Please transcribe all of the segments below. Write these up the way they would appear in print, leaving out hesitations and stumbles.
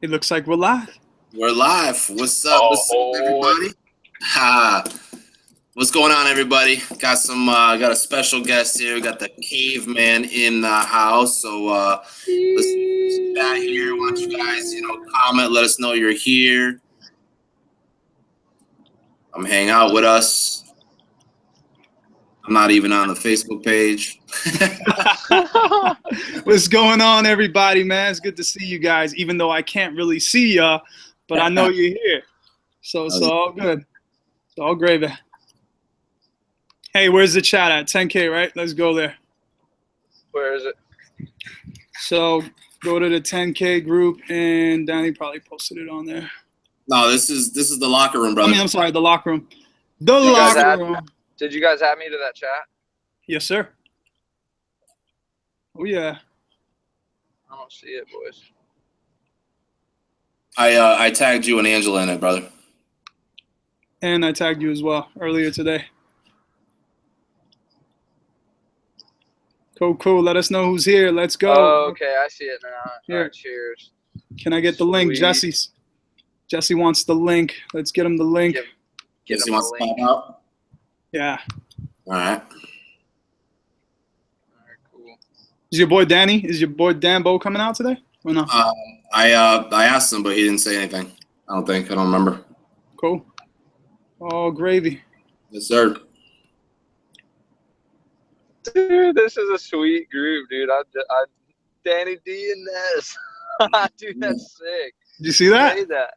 It looks like we're live. We're live. What's up? What's up, everybody? What's going on, everybody? Got got a special guest here. We got the caveman in the house. So let's chat here. Why don't you guys, comment, let us know you're here. Come hang out with us. I'm not even on the Facebook page. What's going on, everybody, man? It's good to see you guys, even though I can't really see ya, but I know you're here. So it's all good. It's all gravy. Hey, where's the chat at? 10K, right? Let's go there. Where is it? So go to the 10K group, and Danny probably posted it on there. No, this is the locker room, brother. I'm sorry, the locker room. The locker room. Did you guys add me to that chat? Yes, sir. Oh, yeah. I don't see it, boys. I tagged you and Angela in it, brother. And I tagged you as well earlier today. Cool. Let us know who's here. Let's go. Oh, okay. I see it now. Here. All right, cheers. Can I get the link? Jesse wants the link. Let's get him the link. Get him wants the link. To pop out? Yeah. All right. Cool. Is your boy Danbo coming out today or no? I asked him, but he didn't say anything. I don't remember. Cool. Oh, gravy. Yes, sir. Dude, this is a sweet group, dude. I Danny D and Ness. Dude, that's sick. Did you see that? You made that.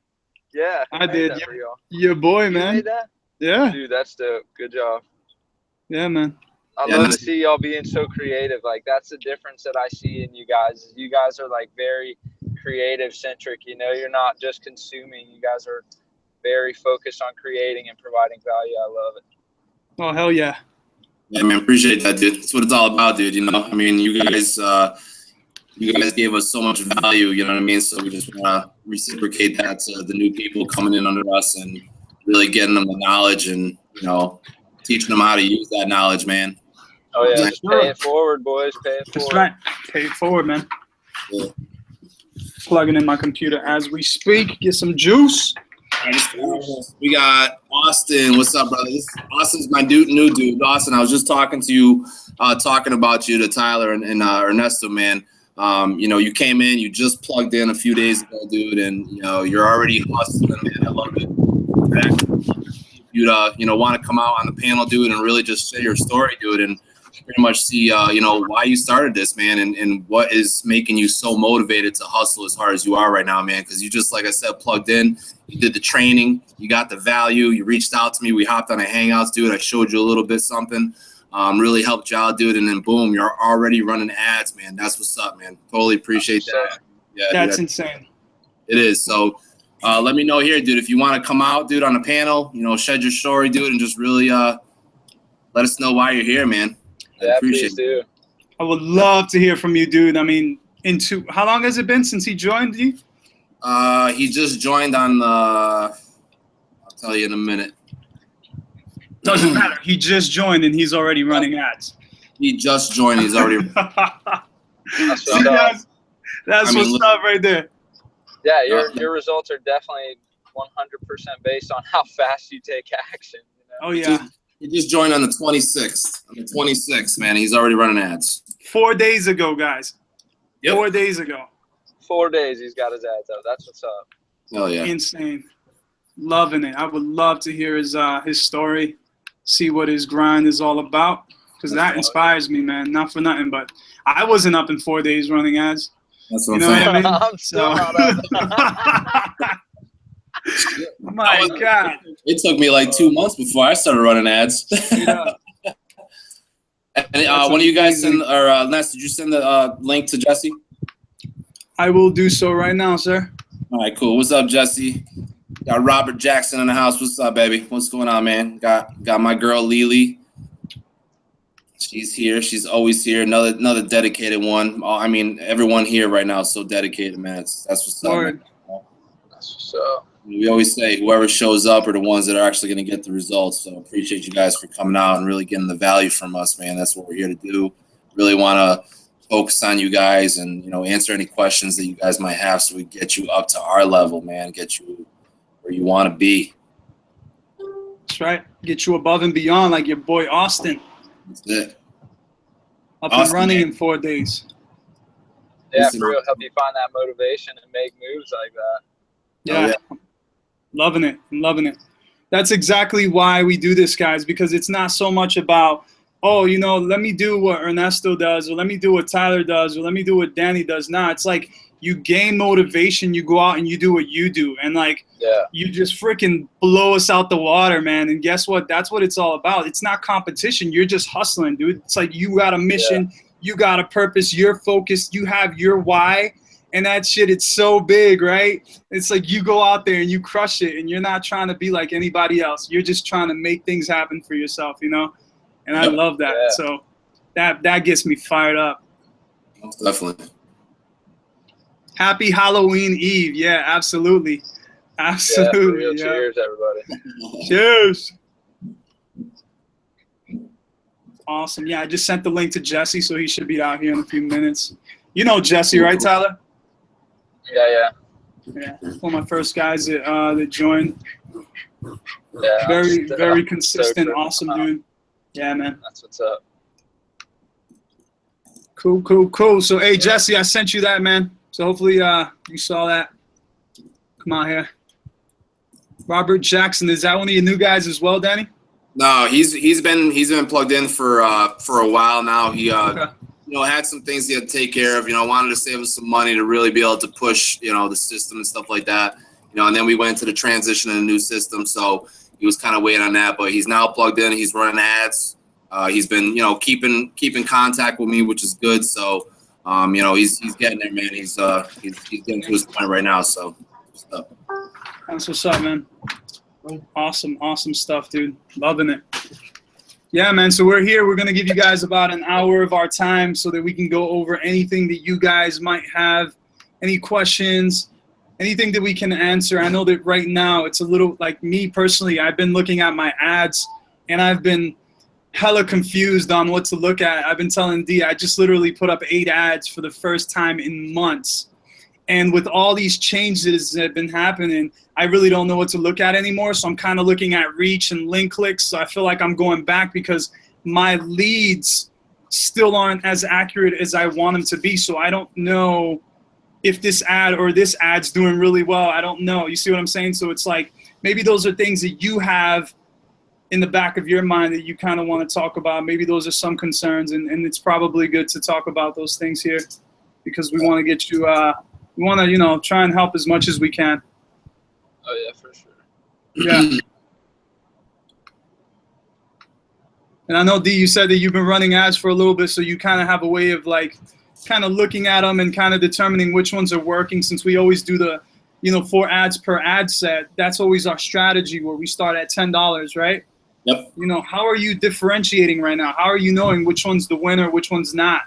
Yeah. I did. Your boy, man. You made that? Yeah. Dude, that's dope. Good job. Yeah, man. I love to see y'all being so creative. Like, that's the difference that I see in you guys. You guys are, like, very creative centric. You're not just consuming. You guys are very focused on creating and providing value. I love it. Oh, hell yeah. Yeah, man, appreciate that, dude. That's what it's all about, dude. I mean, you guys gave us so much value, you know what I mean? So we just want to reciprocate that to the new people coming in under us and really getting them the knowledge and, teaching them how to use that knowledge, man. Oh, yeah. Just pay it forward, boys. Pay it forward. That's right. Pay it forward, man. Yeah. Plugging in my computer as we speak. Get some juice. We got Austin. What's up, brother? Austin's my new dude. Austin, I was just talking to you, talking about you to Tyler and Ernesto, man. You came in, you just plugged in a few days ago, dude, and you're already hustling, man. I love it. You'd want to come out on the panel, dude, and really just share your story, dude, and pretty much see why you started this, man, and what is making you so motivated to hustle as hard as you are right now, man. Because you just, like I said, plugged in, you did the training, you got the value, you reached out to me, we hopped on a Hangouts, dude. I showed you a little bit something. Really helped you out, dude, and then boom, you're already running ads, man. That's what's up, man. Totally appreciate that. Yeah, that's insane. It is. So let me know here, dude, if you want to come out, dude, on the panel, shed your story, dude, and just really let us know why you're here, man. Yeah, please do. I would love to hear from you, dude. I mean, how long has it been since he joined you? He just joined on I'll tell you in a minute. Doesn't matter. He just joined and he's already running ads. He just joined. He's already. That's what's up right there. Yeah, your results are definitely 100% based on how fast you take action. Oh yeah. He just joined on the 26th. On the 26th, man. He's already running ads. 4 days ago, guys. Yep. 4 days ago. 4 days he's got his ads out. That's what's up. Oh yeah. Insane. Loving it. I would love to hear his story, see what his grind is all about, because that inspires me, man. Not for nothing, but I wasn't up in 4 days running ads. That's what I'm saying. What I mean? I'm still not up. My God. It took me like 2 months before I started running ads. Yeah. And one of you guys send, or Ness, did you send the link to Jesse? I will do so right now, sir. All right, cool. What's up, Jesse? Got Robert Jackson in the house. What's up, baby? What's going on, man? Got my girl Lily. She's here. She's always here. Another dedicated one. I mean, everyone here right now is so dedicated, man. That's what's up. Man. That's what's up. We always say whoever shows up are the ones that are actually going to get the results. So appreciate you guys for coming out and really getting the value from us, man. That's what we're here to do. Really want to focus on you guys and, you know, answer any questions that you guys might have so we get you up to our level, man, get you where you want to be. That's right. Get you above and beyond like your boy Austin. That's it. Up Austin, and running man. in 4 days. Yeah, for real, help you find that motivation and make moves like that. Yeah. Oh, yeah. Loving it. I'm loving it. That's exactly why we do this, guys, because it's not so much about, oh, you know, let me do what Ernesto does, or let me do what Tyler does, or let me do what Danny does. Nah, it's like you gain motivation, you go out and you do what you do. And, like, you just freaking blow us out the water, man. And guess what? That's what it's all about. It's not competition. You're just hustling, dude. It's like you got a mission. You got a purpose. You're focused. You have your why. And that shit, it's so big, right? It's like you go out there and you crush it, and you're not trying to be like anybody else. You're just trying to make things happen for yourself, you know? And I love that. Yeah. So that gets me fired up. Definitely. Happy Halloween Eve. Yeah, absolutely. Absolutely. Yeah, cheers, everybody. Cheers. Awesome. Yeah, I just sent the link to Jesse, so he should be out here in a few minutes. You know Jesse, right, Tyler? Yeah. Yeah, one of my first guys that joined. Yeah. Very consistent, so awesome dude. Yeah, man. That's what's up. Cool. So, hey, Jesse, I sent you that, man. So hopefully you saw that. Come on here. Robert Jackson, is that one of your new guys as well, Danny? No, he's been plugged in for a while now. He Okay. you know, had some things he had to take care of. You know, wanted to save us some money to really be able to push, you know, the system and stuff like that. You know, and then we went into the transition in a new system, so he was kind of waiting on that. But he's now plugged in. He's running ads. He's been, you know, keeping contact with me, which is good. So, you know, he's getting there, man. He's getting to his point right now. So, That's what's up, man. Awesome stuff, dude. Loving it. Yeah, man. So we're here. We're going to give you guys about an hour of our time so that we can go over anything that you guys might have, any questions, anything that we can answer. I know that right now it's a little, like me personally, I've been looking at my ads and I've been hella confused on what to look at. I've been telling D, I just literally put up 8 ads for the first time in months. And with all these changes that have been happening, I really don't know what to look at anymore. So I'm kind of looking at reach and link clicks. So I feel like I'm going back because my leads still aren't as accurate as I want them to be. So I don't know if this ad or this ad's doing really well. I don't know. You see what I'm saying? So it's like maybe those are things that you have in the back of your mind that you kind of want to talk about. Maybe those are some concerns, and it's probably good to talk about those things here because we want to get you we want to, you know, try and help as much as we can. Oh, yeah, for sure. Yeah. And I know, D, you said that you've been running ads for a little bit, so you kind of have a way of, like, kind of looking at them and kind of determining which ones are working, since we always do the, you know, 4 ads per ad set. That's always our strategy where we start at $10, right? Yep. You know, how are you differentiating right now? How are you knowing which one's the winner, which one's not?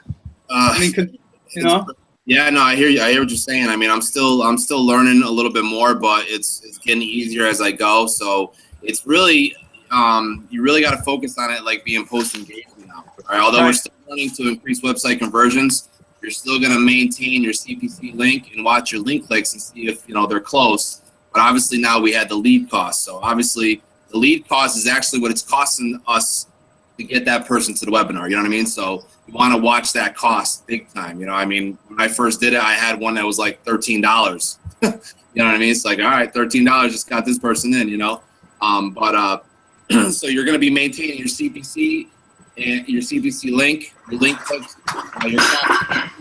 I mean, you know? Yeah, no, I hear you. I hear what you're saying. I mean, I'm still learning a little bit more, but it's getting easier as I go. So it's really you really got to focus on it, like being post engagement now. Right? Although we're still learning to increase website conversions, you're still going to maintain your CPC link and watch your link clicks and see if, you know, they're close. But obviously now we had the lead cost. So obviously the lead cost is actually what it's costing us to get that person to the webinar. You know what I mean? So you want to watch that cost big time. You know, I mean, when I first did it, I had one that was like $13. You know what I mean? It's like, all right, $13 just got this person in, you know? So you're going to be maintaining your CPC and your CPC link, your link clicks, your cost.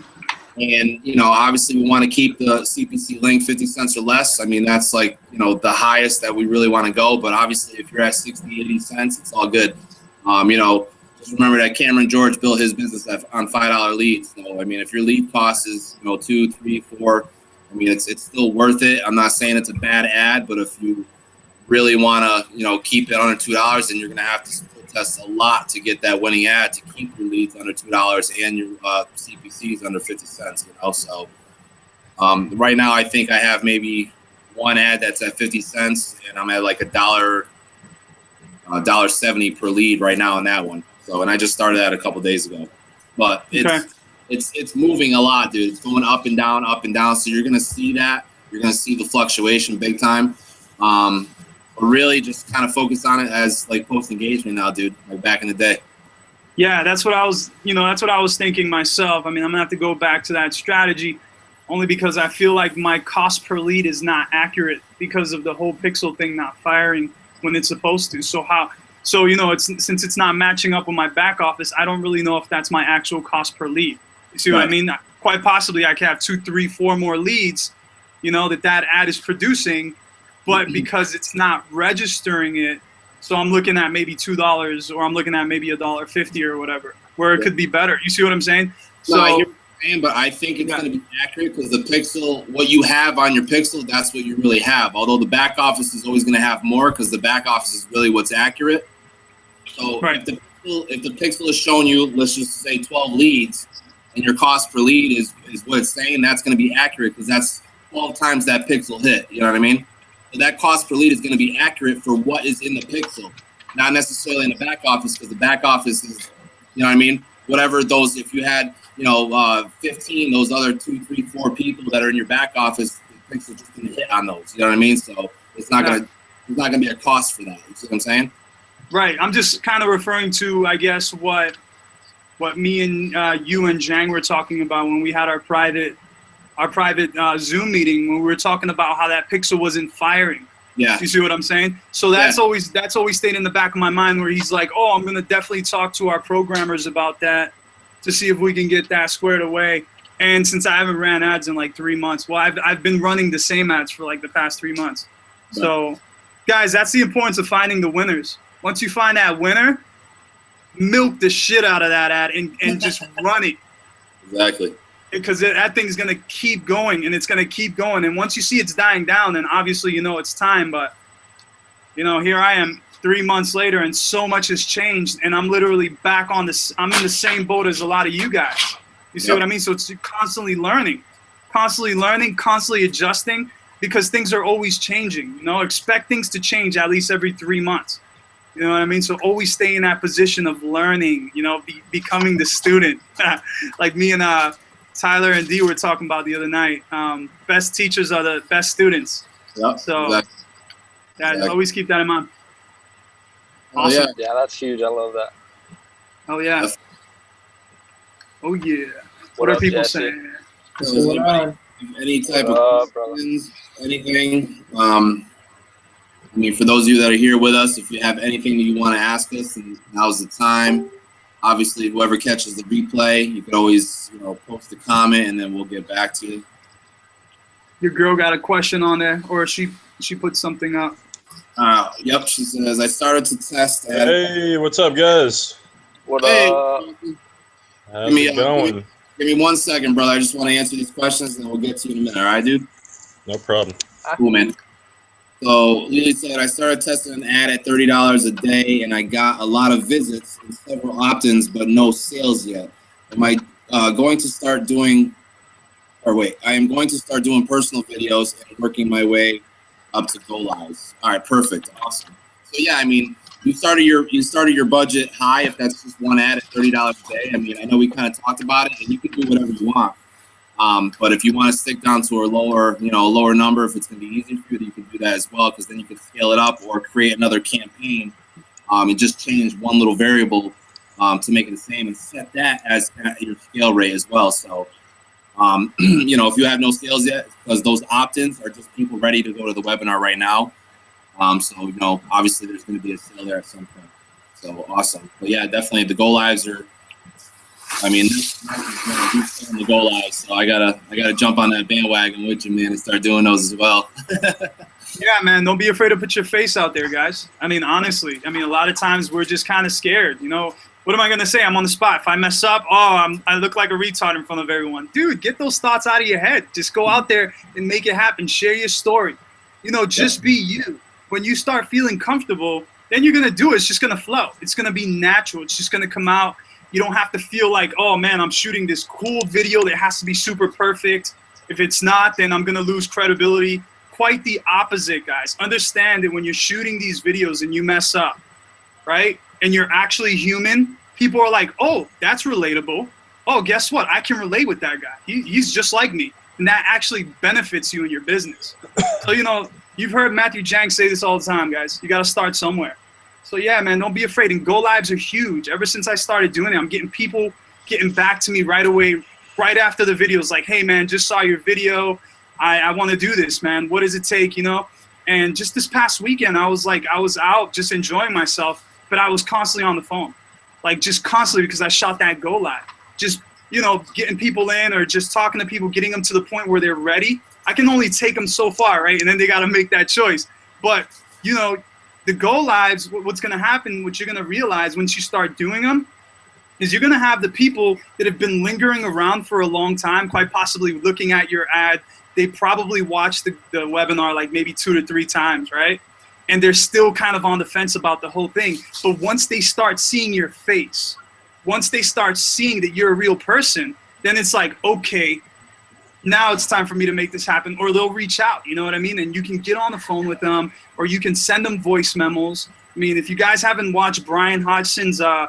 And, you know, obviously we want to keep the CPC link 50 cents or less. I mean, that's like, you know, the highest that we really want to go. But obviously if you're at 60, 80 cents, it's all good. You know, just remember that Cameron George built his business on $5 leads. So, I mean, if your lead cost is, you know, 2, 3, 4, I mean, it's still worth it. I'm not saying it's a bad ad, but if you really want to, you know, keep it under $2, then you're going to have to still test a lot to get that winning ad to keep your leads under $2 and your CPCs under 50 cents, you know. So right now I think I have maybe one ad that's at 50 cents and I'm at like $1.70 per lead right now on that one. So, and I just started that a couple days ago, but it's it's moving a lot, dude. It's going up and down, up and down. So you're gonna see that. You're gonna see the fluctuation big time. But really just kind of focus on it as like post engagement now, dude. Like back in the day. Yeah, that's what I was, that's what I was thinking myself. I mean, I'm gonna have to go back to that strategy, only because I feel like my cost per lead is not accurate because of the whole pixel thing not firing when it's supposed to. So since it's not matching up with my back office, I don't really know if that's my actual cost per lead. You see what I mean? Quite possibly I could have 2, 3, 4 more leads, that ad is producing, but because it's not registering it, so I'm looking at maybe $2 or I'm looking at maybe $1.50 or whatever, where it could be better. You see what I'm saying? So, I hear what you're saying, but I think it's going to be accurate because the pixel, what you have on your pixel, that's what you really have. Although the back office is always going to have more because the back office is really what's accurate. So if the pixel is showing you, let's just say 12 leads, and your cost per lead is what it's saying, that's going to be accurate because that's 12 times that pixel hit. You know what I mean? So that cost per lead is going to be accurate for what is in the pixel, not necessarily in the back office, because the back office is, you know what I mean? Whatever those, if you had, 15, those other 2, 3, 4 people that are in your back office, the pixel just going to hit on those. You know what I mean? So it's not going to be a cost for that. You see what I'm saying? Right. I'm just kind of referring to, I guess, what me and you and Jang were talking about when we had our private Zoom meeting, when we were talking about how that pixel wasn't firing. Yeah. You see what I'm saying? So that's always stayed in the back of my mind, where he's like, oh, I'm going to definitely talk to our programmers about that to see if we can get that squared away. And since I haven't ran ads in like 3 months, well, I've been running the same ads for like the past 3 months. Right. So guys, that's the importance of finding the winners. Once you find that winner, milk the shit out of that ad and just run it. Exactly. Because that thing's going to keep going, and it's going to keep going. And once you see it's dying down, then obviously it's time. But, here I am 3 months later, and so much has changed, and I'm literally back on this. I'm in the same boat as a lot of you guys. You see what I mean? So it's constantly learning, constantly adjusting, because things are always changing. Expect things to change at least every 3 months. You know what I mean? So always stay in that position of learning, becoming the student. Like me and Tyler and Dee were talking about the other night. Best teachers are the best students. Yep, so exactly. Always keep that in mind. Awesome. Yeah, that's huge. I love that. Oh yeah. Oh yeah. What are people Jesse? saying? Any type of questions, anything? I mean, for those of you that are here with us, if you have anything that you want to ask us, and now's the time. Obviously, whoever catches the replay, you can always, post a comment, and then we'll get back to you. Your girl got a question on there, or she put something up. Yep, she says, I started to test. Hey, what's up, guys? What up? How's it going? Give me 1 second, brother. I just want to answer these questions, and then we'll get to you in a minute. All right, dude? No problem. Cool, man. So Lily said, I started testing an ad at $30 a day, and I got a lot of visits and several opt-ins, but no sales yet. Am I going to start doing, I am going to start doing personal videos and working my way up to go lives. All right, perfect, awesome. So yeah, I mean, you started your budget high if that's just one ad at $30 a day. I mean, I know we kind of talked about it, and you can do whatever you want. But if you want to stick down to a lower number, if it's going to be easy for you, then you can do that as well, because then you can scale it up or create another campaign and just change one little variable to make it the same and set that as your scale rate as well. So, if you have no sales yet, because those opt-ins are just people ready to go to the webinar right now. So, obviously there's going to be a sale there at some point. So awesome. But yeah, definitely the go lives are, I mean, the go live, so I gotta jump on that bandwagon with you, man, and start doing those as well. Yeah, man, don't be afraid to put your face out there, guys. I mean, honestly, a lot of times we're just kind of scared. What am I gonna say? I'm on the spot. If I mess up, I look like a retard in front of everyone. Dude, get those thoughts out of your head. Just go out there and make it happen. Share your story. Just be you. When you start feeling comfortable, then you're gonna do it. It's just gonna flow. It's gonna be natural. It's just gonna come out. You don't have to feel like, oh man, I'm shooting this cool video that has to be super perfect. If it's not, then I'm gonna lose credibility. Quite the opposite, guys. Understand that when you're shooting these videos and you mess up, right? And you're actually human, people are like, oh, that's relatable. oh, guess what? I can relate with that guy. He's just like me. And that actually benefits you in your business. So, you know, you've heard Matthew Jank say this all the time, guys. You got to start somewhere. So, yeah, man, don't be afraid. And go lives are huge. Ever since I started doing it, I'm getting people getting back to me right away, right after the videos, like, hey, man, just saw your video. I want to do this, man. What does it take, you know? And just this past weekend, I was out just enjoying myself, but I was constantly on the phone, like just constantly, because I shot that go live. Just, you know, getting people in or just talking to people, getting them to the point where they're ready. I can only take them so far, right? And then they got to make that choice. But, you know, the go lives, what's going to happen, what you're going to realize once you start doing them, is you're going to have the people that have been lingering around for a long time, quite possibly looking at your ad. They probably watched the webinar like maybe 2 to 3 times, right? And they're still kind of on the fence about the whole thing. But once they start seeing your face, once they start seeing that you're a real person, then it's like, okay, now it's time for me to make this happen. Or they'll reach out, you know what I mean? And you can get on the phone with them, or you can send them voice memos. I mean, if you guys haven't watched Brian Hodgson's, I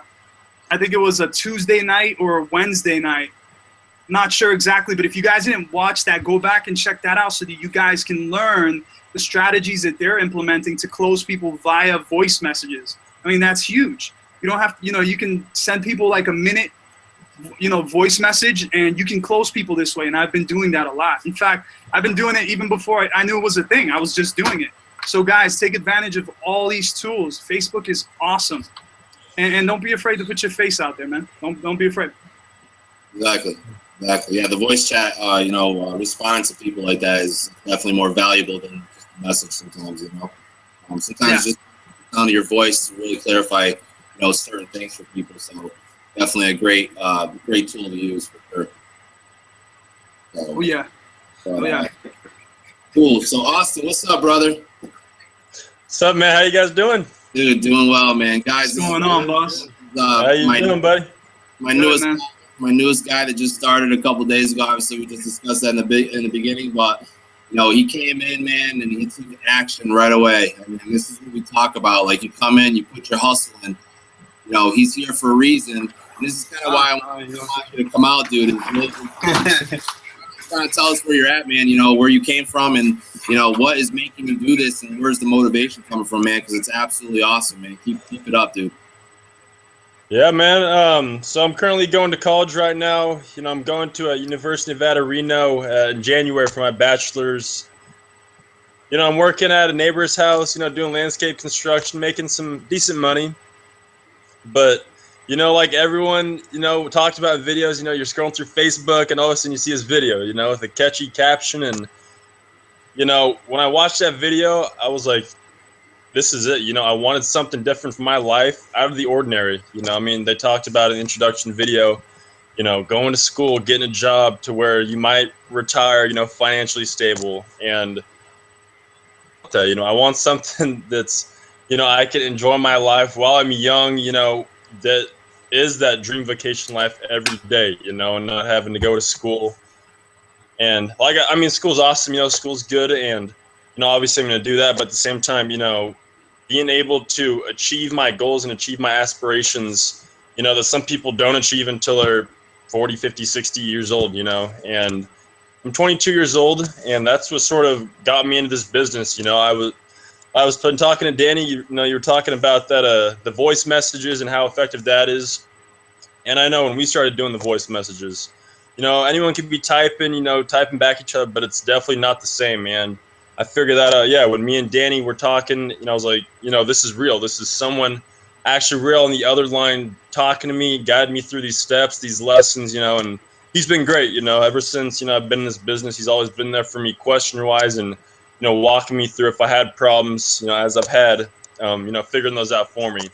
think it was a Tuesday night or a Wednesday night, not sure exactly, but if you guys didn't watch that, go back and check that out so that you guys can learn the strategies that they're implementing to close people via voice messages. I mean, that's huge. You don't have to, you know, you can send people like a minute, you know, voice message, and you can close people this way. And I've been doing that a lot. In fact, I've been doing it even before I knew it was a thing. I was just doing it. So guys, take advantage of all these tools. Facebook is awesome. And don't be afraid to put your face out there, man. Don't be afraid. Exactly. Yeah, the voice chat, you know, responding to people like that is definitely more valuable than just a message sometimes, you know. Sometimes just sound of your voice to really clarify, you know, certain things for people. So definitely a great tool to use for sure. So, Oh yeah. Cool. So Austin, what's up, brother? What's up, man? How you guys doing? Dude, doing well, man. Guys, What's going on, boss? How you doing, buddy? My newest guy that just started a couple days ago. Obviously, we just discussed that in the beginning, but you know, he came in, man, and he took action right away. I mean, this is what we talk about. Like, you come in, you put your hustle in. You know, he's here for a reason. And this is kind of why I want you to come out, dude. And really trying to tell us where you're at, man. You know, where you came from, and you know what is making you do this, and where's the motivation coming from, man? Because it's absolutely awesome, man. Keep it up, dude. Yeah, man. So I'm currently going to college right now. You know, I'm going to University of Nevada, Reno in January for my bachelor's. You know, I'm working at a neighbor's house, you know, doing landscape construction, making some decent money. But, you know, like everyone, you know, talked about videos, you know, you're scrolling through Facebook and all of a sudden you see his video, you know, with a catchy caption. And, you know, when I watched that video, I was like, this is it. You know, I wanted something different for my life, out of the ordinary. You know, I mean, they talked about in the introduction video, you know, going to school, getting a job to where you might retire, you know, financially stable. And, you know, I want something that's, you know, I can enjoy my life while I'm young, you know, that is that dream vacation life every day, you know, and not having to go to school. And, like, I mean, school's awesome, you know, school's good. And, you know, obviously I'm going to do that. But at the same time, you know, being able to achieve my goals and achieve my aspirations, you know, that some people don't achieve until they're 40, 50, 60 years old, you know. And I'm 22 years old, and that's what sort of got me into this business. You know, I was talking to Danny, you know, you were talking about that, the voice messages and how effective that is. And I know when we started doing the voice messages, you know, anyone could be typing, you know, typing back each other, but it's definitely not the same, man. I figured that out, yeah, when me and Danny were talking, you know, I was like, you know, this is real. This is someone actually real on the other line talking to me, guiding me through these steps, these lessons, you know, and he's been great, you know, ever since, you know, I've been in this business. He's always been there for me question-wise and, you know, walking me through if I had problems, you know, as I've had, you know, figuring those out for me.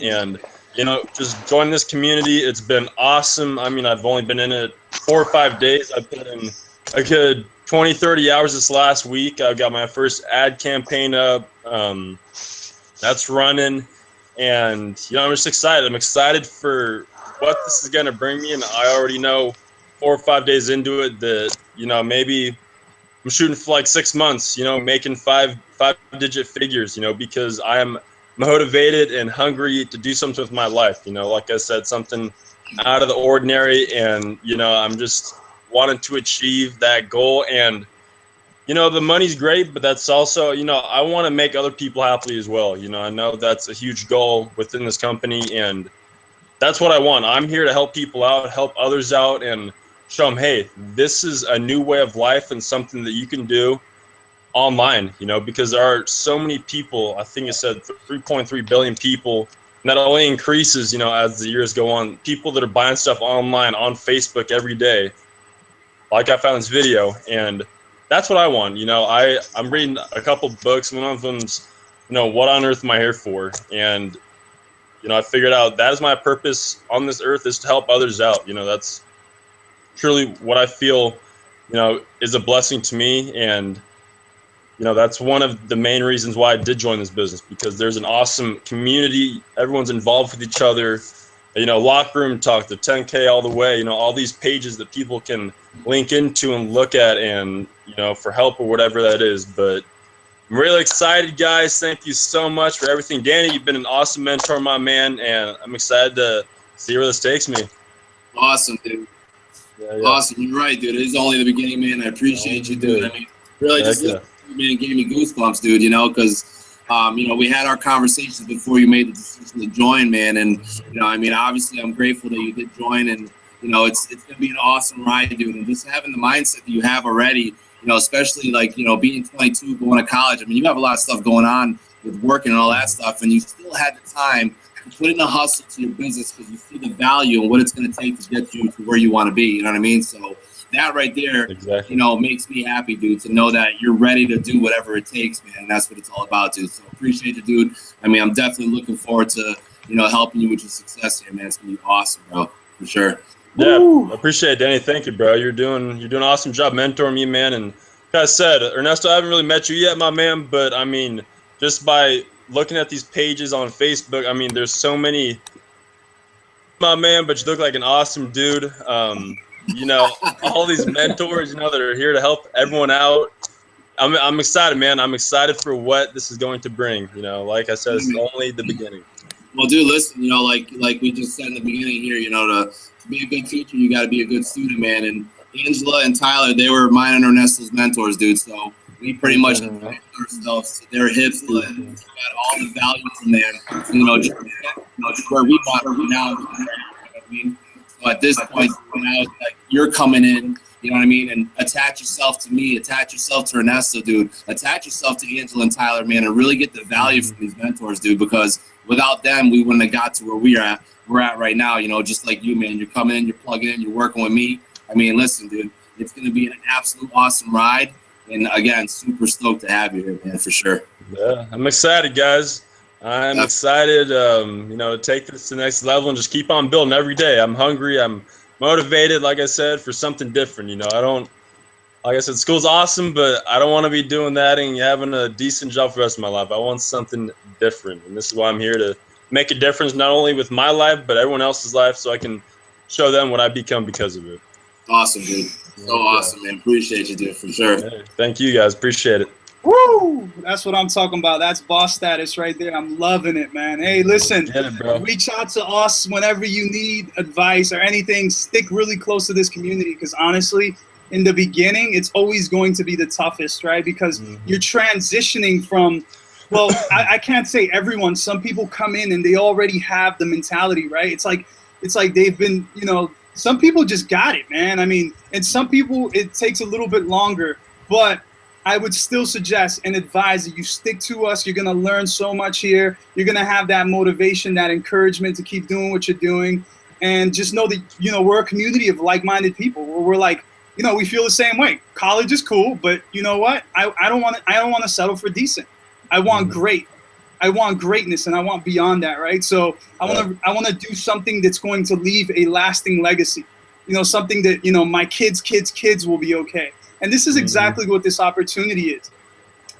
And, you know, just joining this community, it's been awesome. I mean, I've only been in it 4 or 5 days. I put in a good 20, 30 hours this last week. I got my first ad campaign up. That's running. And, you know, I'm just excited. I'm excited for what this is going to bring me. And I already know 4 or 5 days into it that, you know, maybe I'm shooting for like 6 months, you know, making five-digit figures, you know, because I am motivated and hungry to do something with my life. You know, like I said, something out of the ordinary, and you know, I'm just wanting to achieve that goal. And you know, the money's great, but that's also, you know, I want to make other people happy as well. You know, I know that's a huge goal within this company, and that's what I want. I'm here to help people out, help others out, and show them, hey, this is a new way of life and something that you can do online, you know, because there are so many people. I think it said 3.3 billion people, and that only increases, you know, as the years go on. People that are buying stuff online on Facebook every day, like I found this video, and that's what I want. You know, I'm reading a couple books. One of them's, you know, What on Earth Am I Here For? And you know, I figured out that is my purpose on this earth, is to help others out. You know, that's truly what I feel, you know, is a blessing to me. And you know, that's one of the main reasons why I did join this business, because there's an awesome community. Everyone's involved with each other. You know, locker room talk, the 10K all the way, you know, all these pages that people can link into and look at, and, you know, for help or whatever that is. But I'm really excited, guys. Thank you so much for everything. Danny, you've been an awesome mentor, my man, and I'm excited to see where this takes me. Awesome, dude. Yeah. Awesome. You're right, dude. It is only the beginning, man. I appreciate you, dude. I mean, really, just listening to you, man, gave me goosebumps, dude, you know, because you know, we had our conversations before you made the decision to join, man. And, you know, I mean, obviously I'm grateful that you did join, and, you know, it's going to be an awesome ride, dude. And just having the mindset that you have already, you know, especially like, you know, being 22, going to college. I mean, you have a lot of stuff going on with working and all that stuff, and you still had the time to put in the hustle to your business because you see the value and what it's going to take to get you to where you want to be. You know what I mean? So that right there, you know, makes me happy, dude, to know that you're ready to do whatever it takes, man. And that's what it's all about, dude. So appreciate you, dude. I mean, I'm definitely looking forward to, you know, helping you with your success here, man. It's gonna be awesome, bro, for sure. Yeah, I appreciate it, Danny. Thank you, bro. You're doing an awesome job mentoring me, man. And like I said, Ernesto, I haven't really met you yet, my man, but I mean, just by looking at these pages on Facebook, I mean, there's so many, my man, but you look like an awesome dude. You know, all these mentors, you know, that are here to help everyone out. I'm excited, man. I'm excited for what this is going to bring. You know, like I said, it's only the beginning. Well, dude, listen, you know, like we just said in the beginning here, you know, to be a good teacher, you got to be a good student, man. And Angela and Tyler, they were mine and Ernesto's mentors, dude. So we pretty much applied ourselves to their hips, and we got all the value from there. So, you know, just where we want to be now. You know what I mean? So at this point, now, like, you're coming in, you know what I mean? And attach yourself to me, attach yourself to Ernesto, dude. Attach yourself to Angela and Tyler, man, and really get the value from these mentors, dude, because without them, we wouldn't have got to where we're at right now, you know, just like you, man. You're coming in, you're plugging in, you're working with me. I mean, listen, dude, it's going to be an absolute awesome ride. And again, super stoked to have you here, man, for sure. Yeah, I'm excited, guys. I'm excited, you know, to take this to the next level and just keep on building every day. I'm hungry. I'm motivated, like I said, for something different. You know, like I said, school's awesome, but I don't want to be doing that and having a decent job for the rest of my life. I want something different. And this is why I'm here, to make a difference, not only with my life, but everyone else's life, so I can show them what I become because of it. Awesome, dude. So awesome, man. Appreciate you, dude, for sure. Hey, thank you, guys. Appreciate it. Woo! That's what I'm talking about. That's boss status right there. I'm loving it, man. Hey, listen, reach out to us whenever you need advice or anything. Stick really close to this community, because honestly, in the beginning, it's always going to be the toughest, right? Because you're transitioning from, well, I can't say everyone. Some people come in and they already have the mentality, right? It's like they've been, you know, some people just got it, man. I mean, and some people, it takes a little bit longer, but I would still suggest and advise that you stick to us. You're going to learn so much here. You're going to have that motivation, that encouragement to keep doing what you're doing. And just know that, you know, we're a community of like-minded people where we're like, you know, we feel the same way. College is cool, but you know what? I don't want to settle for decent. I want great. I want greatness, and I want beyond that, right? So I want to do something that's going to leave a lasting legacy. You know, something that, you know, my kids' will be okay. And this is exactly what this opportunity is.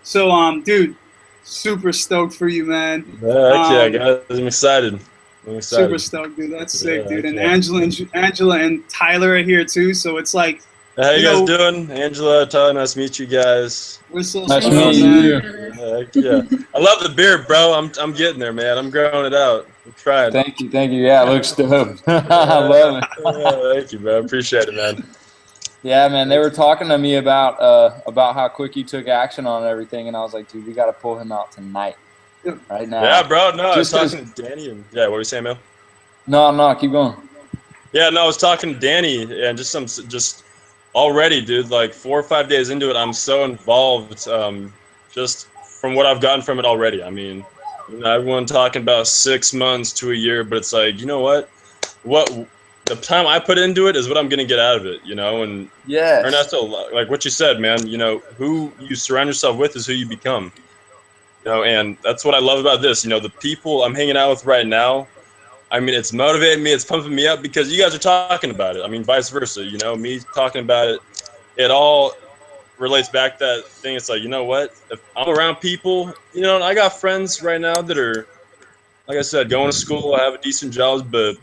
So, dude, super stoked for you, man. Yeah, guys, I'm excited. Super stoked, dude. That's sick, dude. And Angela and Tyler are here too. So it's like, how you guys doing? Angela, Tyler, nice to meet you guys. We're so nice to meet you. Yeah. I love the beard, bro. I'm getting there, man. I'm growing it out. We tried. Thank you. Yeah, it looks dope. I love it. Thank you, man. Appreciate it, man. Yeah, man. They were talking to me about how quick you took action on everything, and I was like, dude, we got to pull him out tonight, right now. Yeah, bro. No, I was Just talking to Danny, and what were you saying, Mel? No, keep going. Yeah, no, I was talking to Danny, and just already, dude. Like 4 or 5 days into it, I'm so involved. Just from what I've gotten from it already. I mean, everyone talking about 6 months to a year, but it's like, you know what? The time I put into it is what I'm gonna get out of it, And Yes. Ernesto, like what you said, man. Who you surround yourself with is who you become. And that's what I love about this. The people I'm hanging out with right now. I mean, it's motivating me. It's pumping me up because you guys are talking about it. I mean, vice versa. Me talking about it. It all relates back to that thing. It's like, you know what? If I'm around people, I got friends right now that are, like I said, going to school. I have a decent jobs, but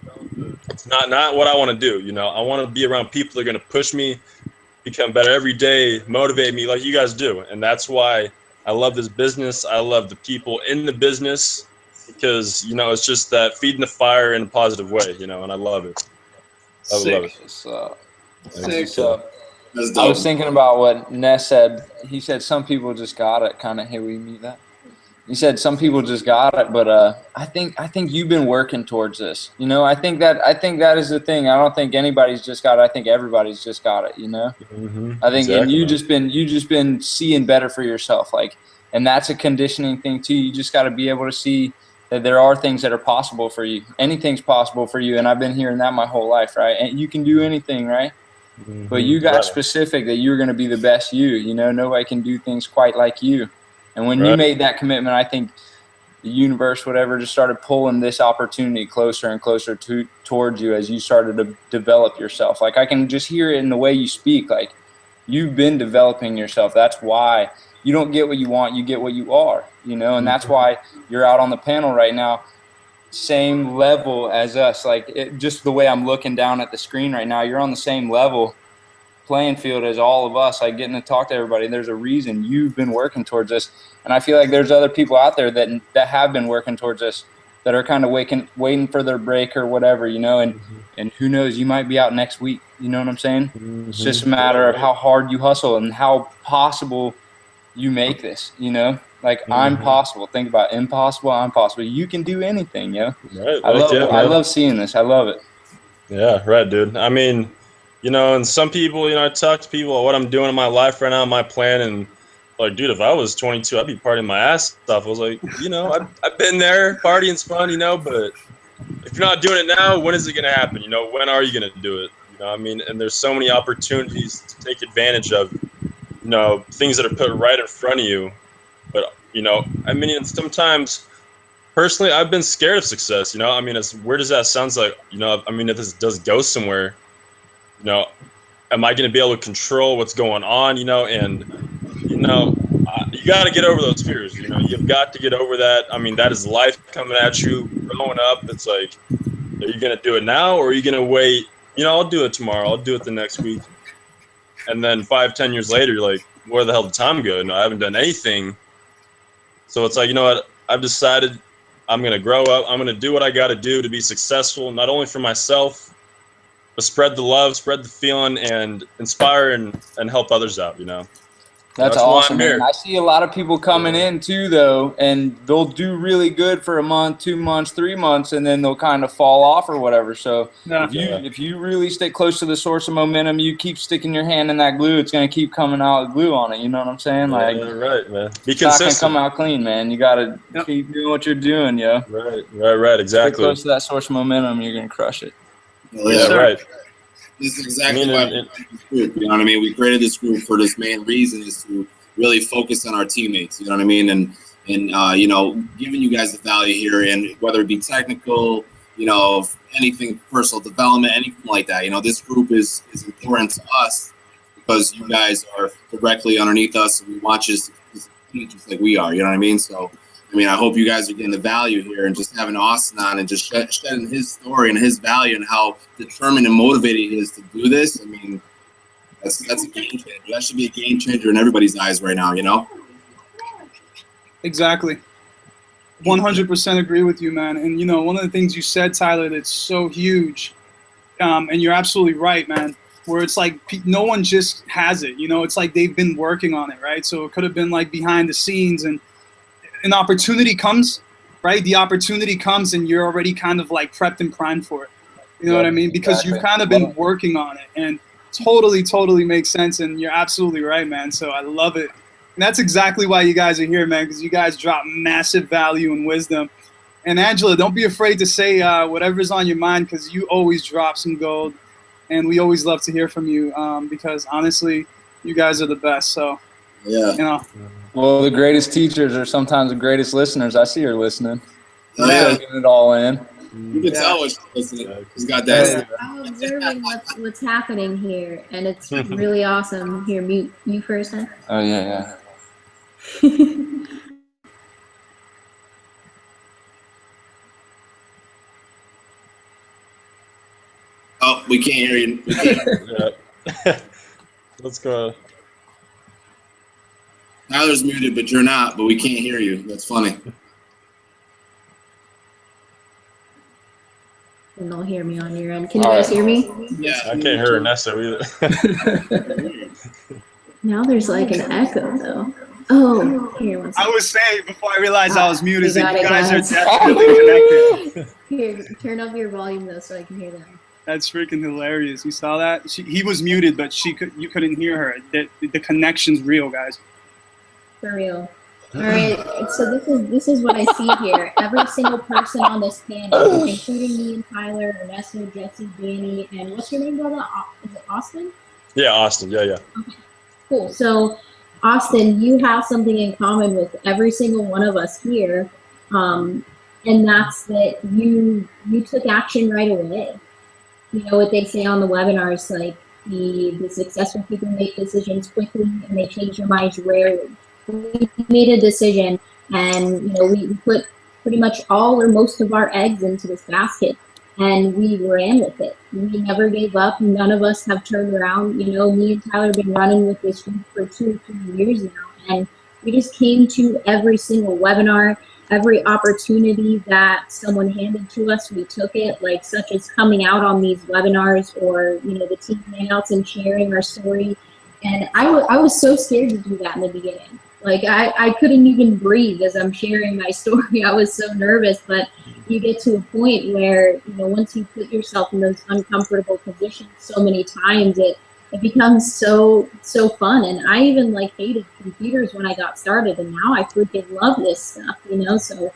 it's not what I want to do. I want to be around people that are going to push me, become better every day, motivate me like you guys do. And that's why I love this business. I love the people in the business because, it's just that feeding the fire in a positive way, and I love it. I love it. Sick. So I was thinking about what Ness said. He said some people just got it. Kind of, hey, we meet that. He said some people just got it, but I think you've been working towards this. I think that is the thing. I don't think anybody's just got it. I think everybody's just got it. Mm-hmm. I think, exactly. And you just been seeing better for yourself, and that's a conditioning thing too. You just got to be able to see that there are things that are possible for you. Anything's possible for you, and I've been hearing that my whole life, right? And you can do anything, right? Mm-hmm. But you got specific that you're going to be the best you. Nobody can do things quite like you. And when you made that commitment, I think the universe, whatever, just started pulling this opportunity closer and closer towards you as you started to develop yourself. Like I can just hear it in the way you speak. Like you've been developing yourself. That's why you don't get what you want. You get what you are, and that's why you're out on the panel right now. Same level as us. Just the way I'm looking down at the screen right now, you're on the same level playing field as all of us, getting to talk to everybody. There's a reason you've been working towards this, and I feel like there's other people out there that have been working towards this that are kind of waiting for their break or whatever, and who knows, you might be out next week. You know what I'm saying? It's just a matter of how hard you hustle and how possible you make this. I'm possible. Think about impossible. I'm possible. You can do anything. Right. I love seeing this. I love it. Yeah, right, dude. I mean, and some people, I talk to people about what I'm doing in my life right now, my plan, and like, dude, if I was 22, I'd be partying my ass off. I was like, I've been there, partying's fun, but if you're not doing it now, when is it going to happen? When are you going to do it? I mean, and there's so many opportunities to take advantage of, things that are put right in front of you. But, I mean, and sometimes personally, I've been scared of success, I mean, as weird as that sounds like, I mean, if this does go somewhere, am I going to be able to control what's going on, and, you got to get over those fears, you've got to get over that. I mean, that is life coming at you, growing up. It's like, are you going to do it now or are you going to wait? I'll do it tomorrow. I'll do it the next week. And then 5-10 years later, you're like, where the hell did time go? I haven't done anything. So it's like, you know what? I've decided I'm going to grow up. I'm going to do what I got to do to be successful, not only for myself, but spread the love, spread the feeling, and inspire and help others out, That's awesome, man. I see a lot of people coming in too, though, and they'll do really good for a month, 2 months, 3 months, and then they'll kind of fall off or whatever. So if you really stick close to the source of momentum, you keep sticking your hand in that glue, it's going to keep coming out with glue on it. You know what I'm saying? Right, man. Be consistent. It's not going to come out clean, man. You got to keep doing what you're doing, yo. Right, exactly. Stick close to that source of momentum, you're going to crush it. Yeah, right. This is exactly why we created this group. You know what I mean? We created this group for this main reason, is to really focus on our teammates. You know what I mean? And giving you guys the value here, and whether it be technical, anything, personal development, anything like that. This group is important to us because you guys are directly underneath us, and we watch you succeed just like we are. You know what I mean? So, I mean, I hope you guys are getting the value here, and just having Austin on and just shedding his story and his value and how determined and motivated he is to do this. I mean, that's a game changer. That should be a game changer in everybody's eyes right now, Exactly. 100% agree with you, man. And, you know, one of the things you said, Tyler, that's so huge, and you're absolutely right, man, where it's like no one just has it. You know, it's like they've been working on it, right? So it could have been like behind the scenes, and an opportunity comes, right? The opportunity comes and you're already kind of like prepped and primed for it. You know what I mean? Because you've kind of been working on it, and totally makes sense. And you're absolutely right, man. So I love it. And that's exactly why you guys are here, man, because you guys drop massive value and wisdom. And Angela, don't be afraid to say whatever's on your mind, because you always drop some gold. And we always love to hear from you, because honestly, you guys are the best. So, yeah. You know. Well, the greatest teachers are sometimes the greatest listeners. I see her listening. Yeah. Taking it all in. You can tell when she's listening. She's got that. I'm observing what's happening here, and it's really awesome. Here, mute you for a sec. Oh, yeah. Oh, we can't hear you. We can't. Yeah. Let's go. Tyler's muted, but you're not, but we can't hear you. That's funny. And they'll hear me on your end. Can you guys hear me? Yeah. I can't hear Ernesto either. Now there's like an echo, though. Oh, here, one I second. was saying before I realized I was muted, we that got you it, guys are guys. definitely connected. Here, turn up your volume, though, so I can hear them. That's freaking hilarious. You saw that? He was muted, but you couldn't hear her. The connection's real, guys. For real. All right, so this is what I see here. Every single person on this panel, including me and Tyler, Ernesto, Jesse, Danny, and what's your name, brother? Is it Austin? Yeah, Austin. Yeah. Okay, cool. So, Austin, you have something in common with every single one of us here, and that's that you took action right away. You know what they say on the webinars, like the successful people make decisions quickly and they change their minds rarely. We made a decision, and you know we put pretty much all or most of our eggs into this basket, and we ran with it. We never gave up. None of us have turned around. You know, me and Tyler have been running with this group for 2 or 3 years now, and we just came to every single webinar, every opportunity that someone handed to us, we took it, like such as coming out on these webinars, or you know the team hangouts and sharing our story. And I was so scared to do that in the beginning. Like I couldn't even breathe as I'm sharing my story. I was so nervous, but you get to a point where, you know, once you put yourself in those uncomfortable positions so many times, it becomes so fun. And I even like hated computers when I got started, and now I freaking love this stuff, you know. So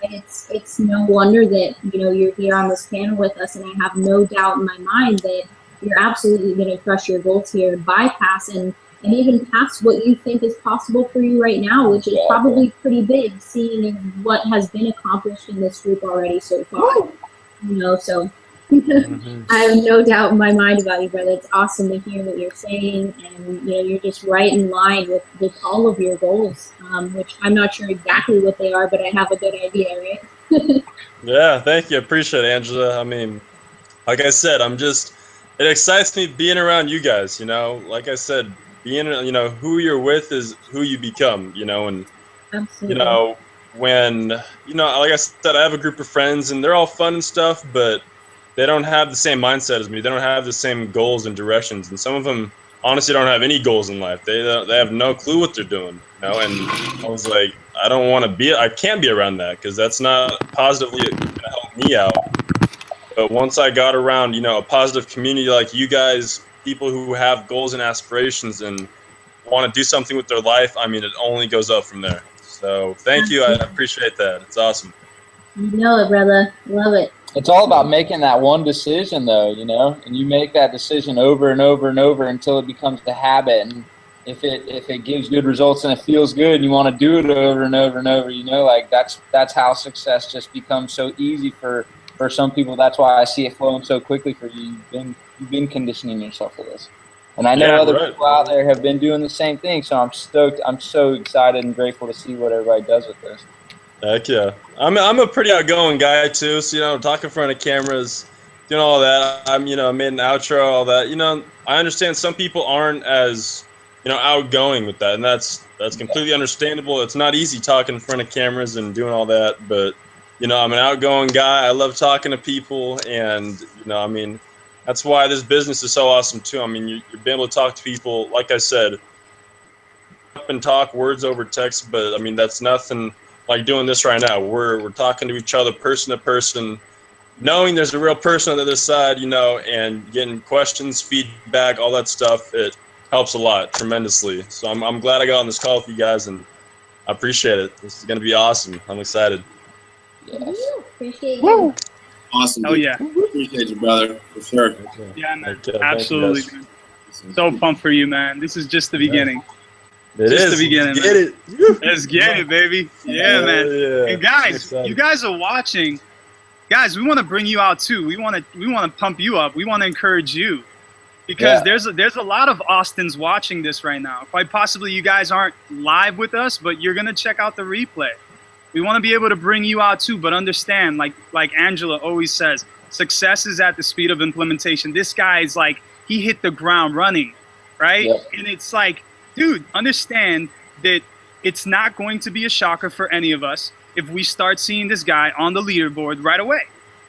it's no wonder that, you know, you're here on this panel with us, and I have no doubt in my mind that you're absolutely going to crush your goals here, bypass and even past what you think is possible for you right now, which is probably pretty big, seeing what has been accomplished in this group already so far. You know, so I have no doubt in my mind about you, brother. It's awesome to hear what you're saying, and you know, you're just right in line with all of your goals, which I'm not sure exactly what they are, but I have a good idea, right? Yeah, thank you. I appreciate it, Angela. I mean, like I said, it excites me being around you guys, you know. Like I said, being, you know, who you're with is who you become, you know. And Absolutely. you know, when, you know, like I said, I have a group of friends and they're all fun and stuff, but they don't have the same mindset as me. They don't have the same goals and directions, and some of them honestly don't have any goals in life. They have no clue what they're doing, you know. And I was like, I can't be around that, because that's not positively going to help me out. But once I got around, you know, a positive community like you guys, people who have goals and aspirations and want to do something with their life, I mean, it only goes up from there. So thank you. I appreciate that. It's awesome. You know it, brother. Love it. It's all about making that one decision, though, you know, and you make that decision over and over and over until it becomes a habit. And if it gives good results and it feels good, and you want to do it over and over and over, you know, like that's how success just becomes so easy for some people. That's why I see it flowing so quickly for you. You've been conditioning yourself for this. And I know other people out there have been doing the same thing, so I'm stoked. I'm so excited and grateful to see what everybody does with this. Heck yeah. I'm a pretty outgoing guy too, so, you know, talking in front of cameras, doing all that. You know, made an outro, all that. You know, I understand some people aren't as, outgoing with that, and that's completely understandable. It's not easy talking in front of cameras and doing all that, but I'm an outgoing guy. I love talking to people, and that's why this business is so awesome too. I mean, you're being able to talk to people, like I said, up and talk words over text, but I mean that's nothing like doing this right now. We're talking to each other person to person, knowing there's a real person on the other side, and getting questions, feedback, all that stuff. It helps a lot tremendously. So I'm glad I got on this call with you guys, and I appreciate it. This is gonna be awesome. I'm excited. Yes. Appreciate you. Awesome. Oh yeah. Appreciate you, brother, for sure. Yeah, man. Okay, Absolutely. Dude. So pumped for you, man. This is just the beginning. It Just is. the beginning. Let's get it. Let's get it, baby. Yeah, man. Yeah. And guys, you guys are watching. Guys, we want to bring you out too. We want to pump you up. We want to encourage you, because there's a lot of Austins watching this right now. Quite possibly you guys aren't live with us, but you're gonna check out the replay. We want to be able to bring you out too, but understand, like Angela always says, success is at the speed of implementation. This guy is like, he hit the ground running, right? Yep. And it's like, dude, understand that it's not going to be a shocker for any of us if we start seeing this guy on the leaderboard right away.